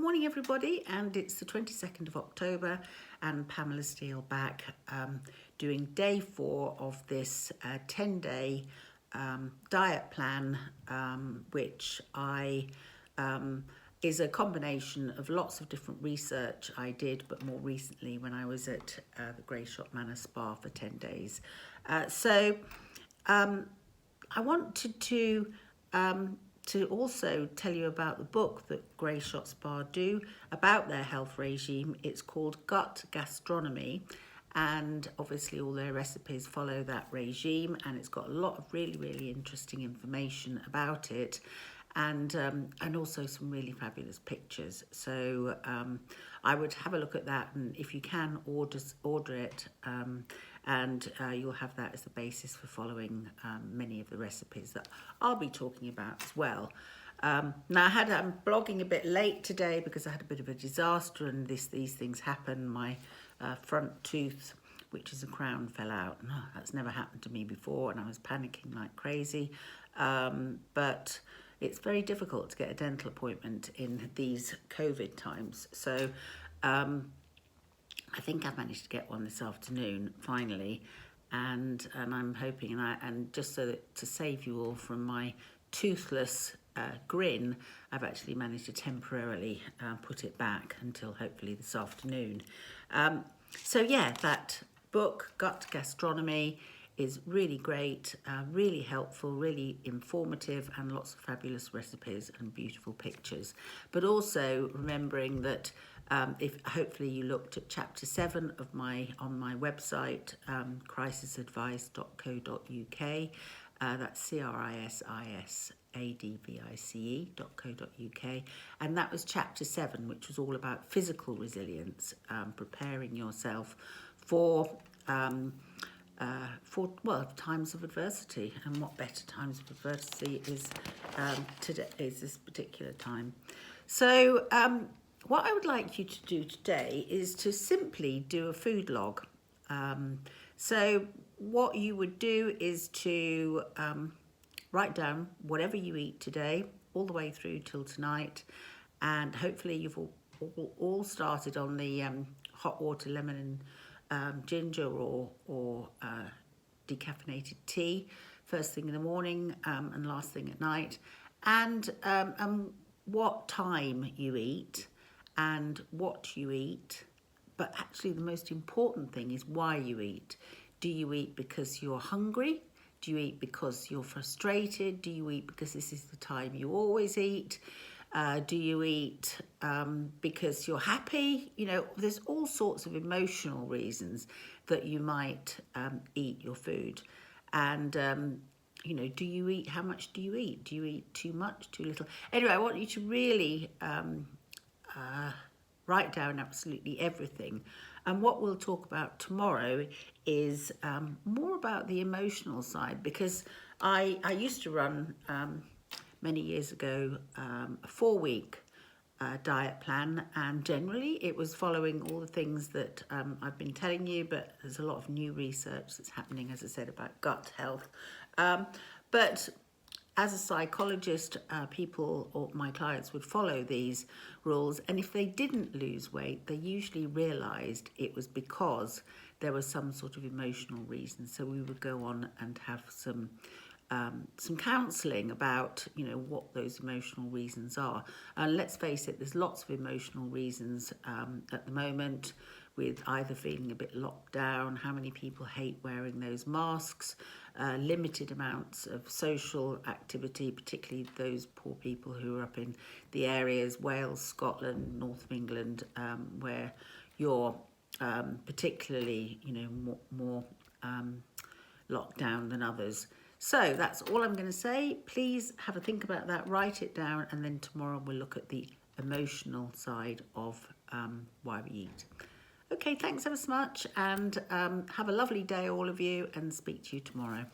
Morning everybody, and it's the 22nd of October and Pamela Steele back doing day 4 of this 10-day diet plan, which is a combination of lots of different research I did, but more recently when I was at the Greyshot Manor Spa for 10 days. I wanted to also tell you about the book that Greyshot Spa do about their health regime. It's called Gut Gastronomy, and obviously all their recipes follow that regime, and it's got a lot of really interesting information about it, and also some really fabulous pictures. So I would have a look at that, and if you can, order it, and you'll have that as the basis for following many of the recipes that I'll be talking about as well. Now I'm blogging a bit late today because I had a bit of a disaster, and these things happen. My front tooth, which is a crown, fell out. No, that's never happened to me before, and I was panicking like crazy. But it's very difficult to get a dental appointment in these COVID times. So I think I've managed to get one this afternoon finally, and I'm hoping, and just so that to save you all from my toothless grin, I've actually managed to temporarily put it back until hopefully this afternoon. So yeah, that book, Gut Gastronomy, is really great, really helpful, really informative, and lots of fabulous recipes and beautiful pictures. But also remembering that if hopefully you looked at chapter 7 of on my website, crisisadvice.co.uk. That's crisisadvice.co.uk, and that was chapter 7, which was all about physical resilience, preparing yourself for times of adversity. And what better times of adversity is this particular time. So what I would like you to do today is to simply do a food log. So what you would do is to write down whatever you eat today, all the way through till tonight, and hopefully you've all started on the hot water, lemon and ginger, or decaffeinated tea first thing in the morning and last thing at night, and what time you eat and what you eat. But actually the most important thing is why you eat. Do you eat because you're hungry? Do you eat because you're frustrated? Do you eat because this is the time you always eat? Do you eat because you're happy? You know, there's all sorts of emotional reasons that you might eat your food. And you know, do you eat? How much do you eat? Do you eat too much, too little? Anyway, I want you to really write down absolutely everything. And what we'll talk about tomorrow is more about the emotional side, because I used to run many years ago a 4-week diet plan, and generally it was following all the things that I've been telling you, but there's a lot of new research that's happening, as I said, about gut health. But as a psychologist, people or my clients would follow these rules, and if they didn't lose weight, they usually realised it was because there was some sort of emotional reason. So we would go on and have some counselling about, you know, what those emotional reasons are. And let's face it, there's lots of emotional reasons at the moment, with either feeling a bit locked down, how many people hate wearing those masks, limited amounts of social activity, particularly those poor people who are up in the areas, Wales, Scotland, North of England, where you're particularly, you know, more locked down than others. So that's all I'm going to say. Please have a think about that, write it down, and then tomorrow we'll look at the emotional side of why we eat. Okay, thanks ever so much, and have a lovely day, all of you, and speak to you tomorrow.